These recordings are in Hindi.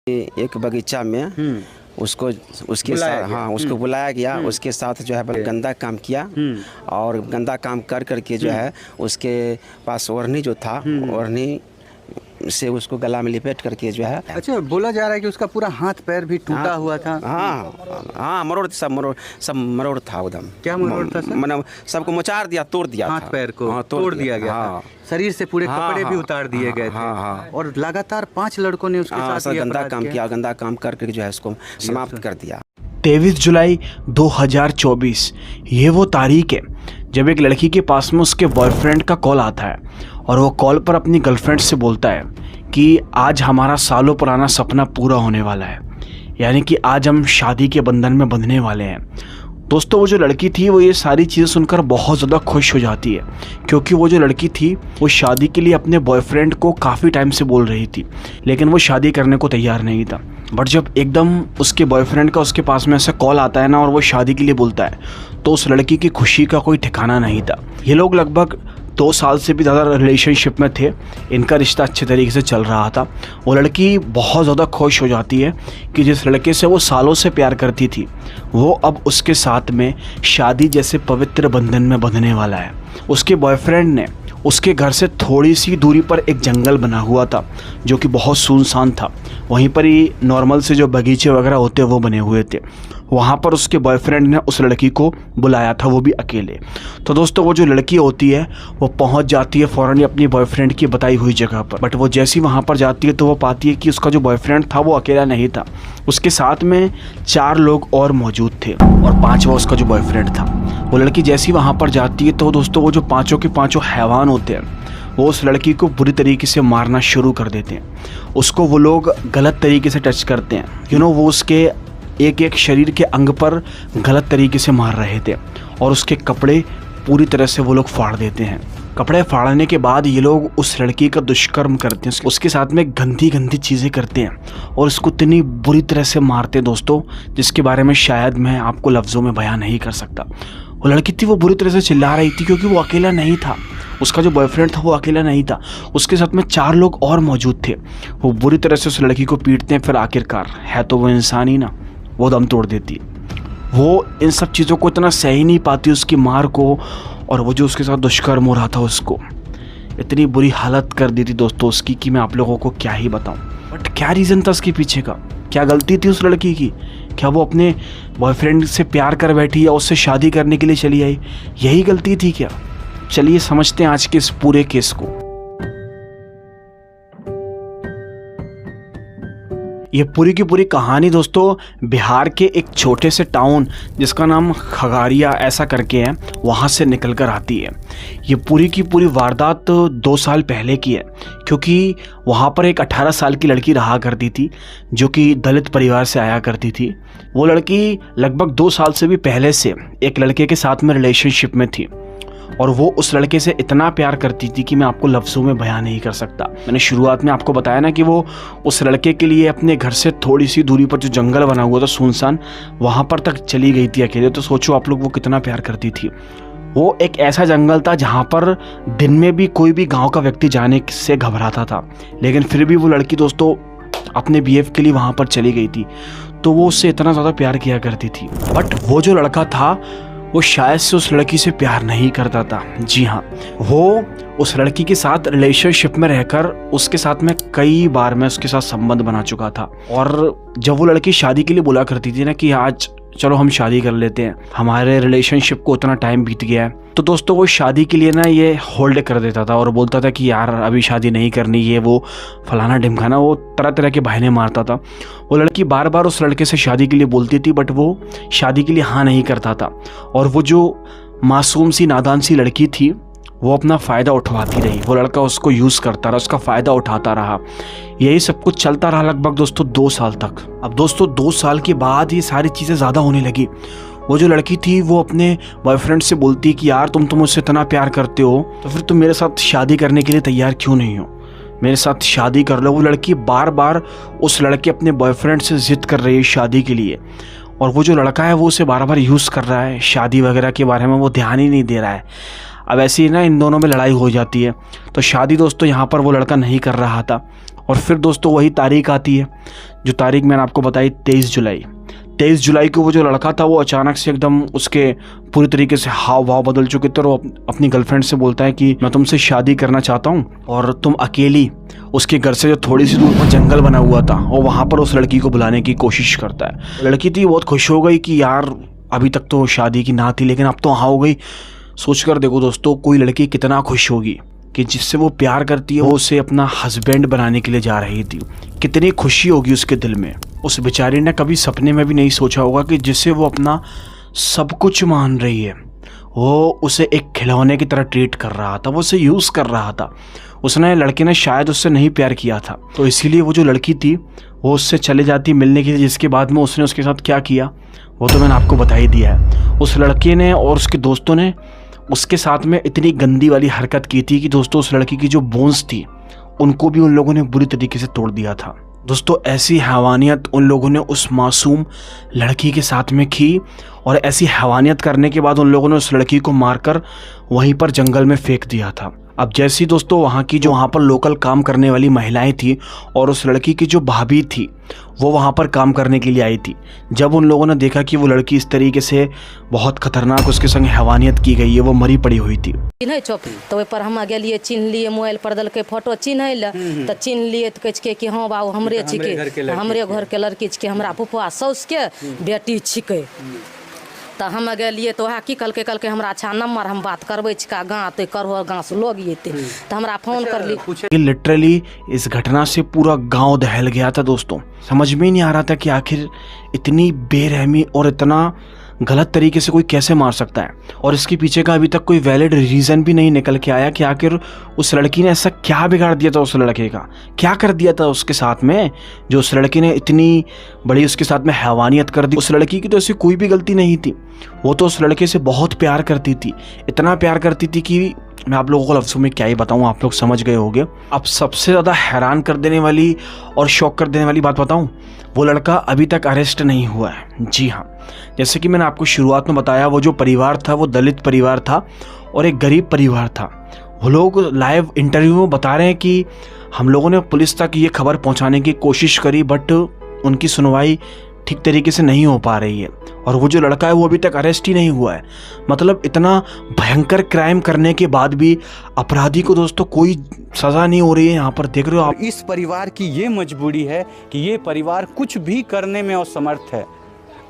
एक बगीचा में उसको उसके साथ उसको बुलाया गया। उसके साथ जो है गंदा काम किया और गंदा काम कर करके जो है उसके पास ओढ़नी जो था ओढ़नी से उसको गला में लिपेट करके जो है। अच्छा, बोला जा रहा है कि उसका पूरा हाथ पैर भी टूटा हुआ था। हाँ, मरोड़ सब मरोड़ था एकदम। क्या मरोड़ था सर? मतलब सबको मोचार दिया, तोड़ दिया, हाथ पैर को तोड़ दिया गया था। शरीर से पूरे कपड़े भी उतार दिए गए थे। और लगातार 5 लड़कों ने उसके साथ गंदा काम किया। गंदा काम करके जो है उसको समाप्त कर दिया। 23 जुलाई 2024 ये वो तारीख है जब एक लड़की के पास में उसके बॉयफ्रेंड का कॉल आता है और वो कॉल पर अपनी गर्लफ्रेंड से बोलता है कि आज हमारा सालों पुराना सपना पूरा होने वाला है, यानी कि आज हम शादी के बंधन में बंधने वाले हैं। दोस्तों, वो जो लड़की थी वो ये सारी चीज़ें सुनकर बहुत ज़्यादा खुश हो जाती है, क्योंकि वो जो लड़की थी वो शादी के लिए अपने बॉयफ्रेंड को काफ़ी टाइम से बोल रही थी, लेकिन वो शादी करने को तैयार नहीं था। बट जब एकदम उसके बॉयफ्रेंड का उसके पास में ऐसा कॉल आता है ना और वो शादी के लिए बोलता है, तो उस लड़की की खुशी का कोई ठिकाना नहीं था। ये लोग लगभग 2 साल से भी ज़्यादा रिलेशनशिप में थे। इनका रिश्ता अच्छे तरीके से चल रहा था। वो लड़की बहुत ज़्यादा खुश हो जाती है कि जिस लड़के से वो सालों से प्यार करती थी वो अब उसके साथ में शादी जैसे पवित्र बंधन में बंधने वाला है। उसके बॉयफ्रेंड ने उसके घर से थोड़ी सी दूरी पर एक जंगल बना हुआ था जो कि बहुत सुनसान था। वहीं पर ही नॉर्मल से जो बगीचे वगैरह होते वो बने हुए थे। वहाँ पर उसके बॉयफ्रेंड ने उस लड़की को बुलाया था, वो भी अकेले। तो दोस्तों, वो जो लड़की होती है वो पहुँच जाती है फ़ौरन ही अपनी बॉयफ्रेंड की बताई हुई जगह पर। बट वो जैसी वहाँ पर जाती है तो वो पाती है कि उसका जो बॉयफ्रेंड था वो अकेला नहीं था, उसके साथ में 4 लोग और मौजूद थे और 5वां उसका जो बॉयफ्रेंड था। वो लड़की जैसी वहाँ पर जाती है तो दोस्तों वो जो 5 के 5 हैवान होते हैं वो उस लड़की को बुरी तरीके से मारना शुरू कर देते हैं। उसको वो लोग गलत तरीके से टच करते हैं। वो उसके एक एक शरीर के अंग पर गलत तरीके से मार रहे थे और उसके कपड़े पूरी तरह से वो लोग फाड़ देते हैं। कपड़े फाड़ने के बाद ये लोग उस लड़की का दुष्कर्म करते हैं, उसके साथ में गंदी गंदी चीज़ें करते हैं और उसको इतनी बुरी तरह से मारते हैं दोस्तों, जिसके बारे में शायद मैं आपको लफ्ज़ों में बयान नहीं कर सकता। वो लड़की थी वो बुरी तरह से चिल्ला रही थी क्योंकि वो अकेला नहीं था। उसका जो बॉयफ्रेंड था वो अकेला नहीं था, उसके साथ में 4 लोग और मौजूद थे। वो बुरी तरह से उस लड़की को पीटते हैं। फिर आखिरकार है तो वो इंसान ही ना, वो दम तोड़ देती है। वो इन सब चीज़ों को इतना सह ही नहीं पाती, उसकी मार को, और वो जो उसके साथ दुष्कर्म हो रहा था उसको इतनी बुरी हालत कर दी थी दोस्तों उसकी कि मैं आप लोगों को क्या ही बताऊं। बट क्या रीज़न था उसके पीछे का? क्या गलती थी उस लड़की की? क्या वो अपने बॉयफ्रेंड से प्यार कर बैठी या उससे शादी करने के लिए चली आई? यही गलती थी क्या? चलिए समझते हैं आज के इस पूरे केस को। ये पूरी की पूरी कहानी दोस्तों बिहार के एक छोटे से टाउन जिसका नाम खगड़िया ऐसा करके है, वहाँ से निकल कर आती है। ये पूरी की पूरी वारदात 2 साल पहले की है, क्योंकि वहाँ पर एक 18 साल की लड़की रहा करती थी जो कि दलित परिवार से आया करती थी। वो लड़की लगभग 2 साल से भी पहले से एक लड़के के साथ में रिलेशनशिप में थी और वो उस लड़के से इतना प्यार करती थी कि मैं आपको लफ्ज़ों में बयान नहीं कर सकता। मैंने शुरुआत में आपको बताया ना कि वो उस लड़के के लिए अपने घर से थोड़ी सी दूरी पर जो जंगल बना हुआ था सुनसान, वहाँ पर तक चली गई थी अकेले। तो सोचो आप लोग वो कितना प्यार करती थी। वो एक ऐसा जंगल था जहाँ पर दिन में भी कोई भी गाँव का व्यक्ति जाने से घबराता था, लेकिन फिर भी वो लड़की दोस्तों अपने BF के लिए वहाँ पर चली गई थी। तो वो उससे इतना ज़्यादा प्यार किया करती थी। बट वो जो लड़का था वो शायद से उस लड़की से प्यार नहीं करता था। जी हाँ, वो उस लड़की के साथ रिलेशनशिप में रहकर उसके साथ में कई बार मैं उसके साथ संबंध बना चुका था। और जब वो लड़की शादी के लिए बोला करती थी ना कि आज चलो हम शादी कर लेते हैं, हमारे रिलेशनशिप को उतना टाइम बीत गया है, तो दोस्तों वो शादी के लिए ना ये होल्ड कर देता था और बोलता था कि यार अभी शादी नहीं करनी, ये वो फलाना ढिमकाना, वो तरह तरह के बहाने मारता था। वो लड़की बार बार उस लड़के से शादी के लिए बोलती थी, बट वो शादी के लिए हाँ नहीं करता था। और वो जो मासूम सी नादान सी लड़की थी वो अपना फ़ायदा उठवाती रही। वो लड़का उसको यूज़ करता रहा, उसका फ़ायदा उठाता रहा। यही सब कुछ चलता रहा लगभग दोस्तों 2 साल तक। अब दोस्तों 2 साल के बाद ये सारी चीज़ें ज़्यादा होने लगी। वो जो लड़की थी वो अपने बॉयफ्रेंड से बोलती कि यार तुम मुझसे इतना प्यार करते हो तो फिर तुम मेरे साथ शादी करने के लिए तैयार क्यों नहीं हो, मेरे साथ शादी कर लो। वो लड़की बार बार उस लड़के अपने बॉयफ्रेंड से ज़िद कर रही है शादी के लिए, और वो जो लड़का है वो उसे बार बार यूज़ कर रहा है। शादी वगैरह के बारे में वो ध्यान ही नहीं दे रहा है। अब ऐसे ही ना इन दोनों में लड़ाई हो जाती है। तो शादी दोस्तों यहाँ पर वो लड़का नहीं कर रहा था और फिर दोस्तों वही तारीख आती है, जो तारीख मैंने आपको बताई 23 जुलाई। 23 जुलाई को वो जो लड़का था वो अचानक से एकदम उसके पूरी तरीके से हाव भाव बदल चुके थे और अपनी गर्लफ्रेंड से बोलता है कि मैं तुमसे शादी करना चाहता हूँ और तुम अकेली। उसके घर से जो थोड़ी सी दूर पर जंगल बना हुआ था और वहाँ पर उस लड़की को बुलाने की कोशिश करता है। लड़की थी बहुत खुश हो गई कि यार अभी तक तो शादी की ना थी लेकिन अब तो हाँ हो गई। सोच कर देखो दोस्तों, कोई लड़की कितना खुश होगी कि जिससे वो प्यार करती है वो उसे अपना हस्बैंड बनाने के लिए जा रही थी। कितनी खुशी होगी उसके दिल में। उस बेचारी ने कभी सपने में भी नहीं सोचा होगा कि जिसे वो अपना सब कुछ मान रही है वो उसे एक खिलौने की तरह ट्रीट कर रहा था, वो उसे यूज़ कर रहा था। उसने लड़के ने शायद उससे नहीं प्यार किया था, तो इसीलिए वो जो लड़की थी वो उससे चले जाती मिलने के लिए, जिसके बाद में उसने उसके साथ क्या किया वो तो मैंने आपको बता ही दिया है। उस लड़के ने और उसके दोस्तों ने उसके साथ में इतनी गंदी वाली हरकत की थी कि दोस्तों उस लड़की की जो बोन्स थी उनको भी उन लोगों ने बुरी तरीके से तोड़ दिया था। दोस्तों ऐसी हैवानियत उन लोगों ने उस मासूम लड़की के साथ में की और ऐसी हैवानियत करने के बाद उन लोगों ने उस लड़की को मारकर वहीं पर जंगल में फेंक दिया था। अब जैसी दोस्तों वहाँ की जो वहाँ पर लोकल काम करने वाली महिलाएं थी और उस लड़की की जो भाभी थी वो वहाँ पर काम करने के लिए आई थी, जब उन लोगों ने देखा कि वो लड़की इस तरीके से बहुत खतरनाक उसके संग हैवानियत की गई है, वो मरी पड़ी हुई थी। चिन्ह चौक तो ओहि पर हम गेलिए, चिन्ह लिए, मोबाइल पर दलके फोटो चिन्ह ले तो चिन्ह लिए तो कह कि हाँ बाबू हमरे छिके, हमरे घर के लड़की छिके, हमरा फुफा सौस के बेटी छिके। तो हम गेलिए तो वह की कल के हमरा अच्छा नंबर हम बात करबे छिका गाँव तो करहो गाँव से लोग ये तो हमरा फोन कर ली। लिटरली इस घटना से पूरा गांव दहल गया था दोस्तों। समझ में ही नहीं आ रहा था कि आखिर इतनी बेरहमी और इतना गलत तरीके से कोई कैसे मार सकता है, और इसके पीछे का अभी तक कोई वैलिड रीज़न भी नहीं निकल के आया कि आखिर उस लड़की ने ऐसा क्या बिगाड़ दिया था उस लड़के का, क्या कर दिया था उसके साथ में जो उस लड़की ने इतनी बड़ी उसके साथ में हैवानियत कर दी। उस लड़की की तो ऐसी कोई भी गलती नहीं थी, वो तो उस लड़के से बहुत प्यार करती थी, इतना प्यार करती थी कि मैं आप लोगों को लफ्ज़ों में क्या ही बताऊँ, आप लोग समझ गए होंगे। अब सबसे ज़्यादा हैरान कर देने वाली और शॉक कर देने वाली बात बताऊँ, वो लड़का अभी तक अरेस्ट नहीं हुआ है। जी हाँ, जैसे कि मैंने आपको शुरुआत में बताया, वो जो परिवार था वो दलित परिवार था और एक गरीब परिवार था। वो लोग लाइव इंटरव्यू में बता रहे हैं कि हम लोगों ने पुलिस तक ये खबर पहुंचाने की कोशिश करी बट उनकी सुनवाई ठीक तरीके से नहीं हो पा रही है, और वो जो लड़का है वो अभी तक अरेस्ट ही नहीं हुआ है। मतलब इतना भयंकर क्राइम करने के बाद भी अपराधी को दोस्तों कोई सज़ा नहीं हो रही है। यहाँ पर देख रहे हो आप, इस परिवार की ये मजबूरी है कि ये परिवार कुछ भी करने में असमर्थ है।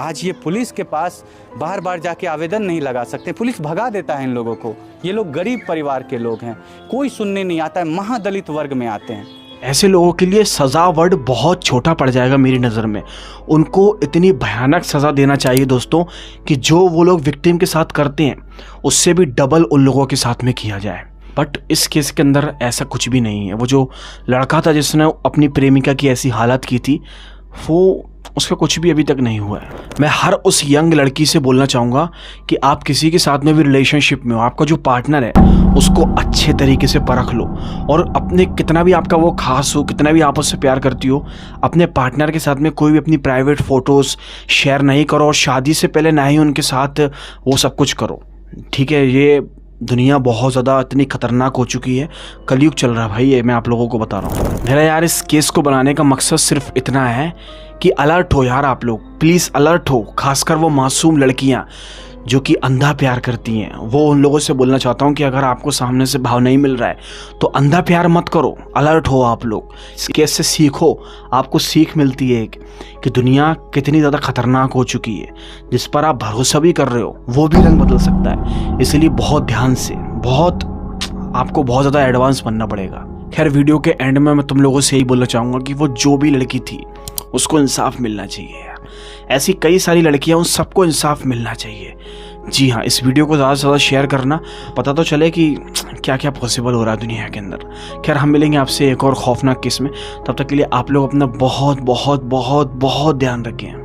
आज ये पुलिस के पास बार बार जाके आवेदन नहीं लगा सकते, पुलिस भगा देता है इन लोगों को। ये लोग गरीब परिवार के लोग हैं, कोई सुनने नहीं आता है, महादलित वर्ग में आते हैं। ऐसे लोगों के लिए सज़ा वर्ड बहुत छोटा पड़ जाएगा मेरी नज़र में। उनको इतनी भयानक सज़ा देना चाहिए दोस्तों कि जो वो लोग विक्टिम के साथ करते हैं उससे भी डबल उन लोगों के साथ में किया जाए। बट इस केस के अंदर ऐसा कुछ भी नहीं है। वो जो लड़का था जिसने अपनी प्रेमिका की ऐसी हालत की थी, वो उसका कुछ भी अभी तक नहीं हुआ है। मैं हर उस यंग लड़की से बोलना चाहूँगा कि आप किसी के साथ में भी रिलेशनशिप में हो, आपका जो पार्टनर है उसको अच्छे तरीके से परख लो, और अपने कितना भी आपका वो खास हो, कितना भी आप उससे प्यार करती हो, अपने पार्टनर के साथ में कोई भी अपनी प्राइवेट फ़ोटोज़ शेयर नहीं करो, और शादी से पहले ना ही उनके साथ वो सब कुछ करो। ठीक है, ये दुनिया बहुत ज़्यादा इतनी खतरनाक हो चुकी है, कलयुग चल रहा है भाई, ये मैं आप लोगों को बता रहा हूँ। मेरा यार इस केस को बनाने का मकसद सिर्फ इतना है कि अलर्ट हो यार, आप लोग प्लीज़ अलर्ट हो, खासकर वो मासूम लड़कियाँ जो कि अंधा प्यार करती हैं। वो उन लोगों से बोलना चाहता हूँ कि अगर आपको सामने से भाव नहीं मिल रहा है तो अंधा प्यार मत करो, अलर्ट हो आप लोग। इस केस से सीखो, आपको सीख मिलती है कि दुनिया कितनी ज़्यादा खतरनाक हो चुकी है। जिस पर आप भरोसा भी कर रहे हो वो भी रंग बदल सकता है, इसलिए बहुत ध्यान से, आपको बहुत ज़्यादा एडवांस बनना पड़ेगा। खैर, वीडियो के एंड में मैं तुम लोगों से यही बोलना चाहूँगा कि वो जो भी लड़की थी उसको इंसाफ मिलना चाहिए। ऐसी कई सारी लड़कियां, उन सबको इंसाफ मिलना चाहिए। जी हाँ, इस वीडियो को ज़्यादा से ज़्यादा शेयर करना, पता तो चले कि क्या क्या पॉसिबल हो रहा है दुनिया के अंदर। खैर, हम मिलेंगे आपसे एक और खौफनाक केस में, तब तक के लिए आप लोग अपना बहुत बहुत बहुत बहुत ध्यान रखें।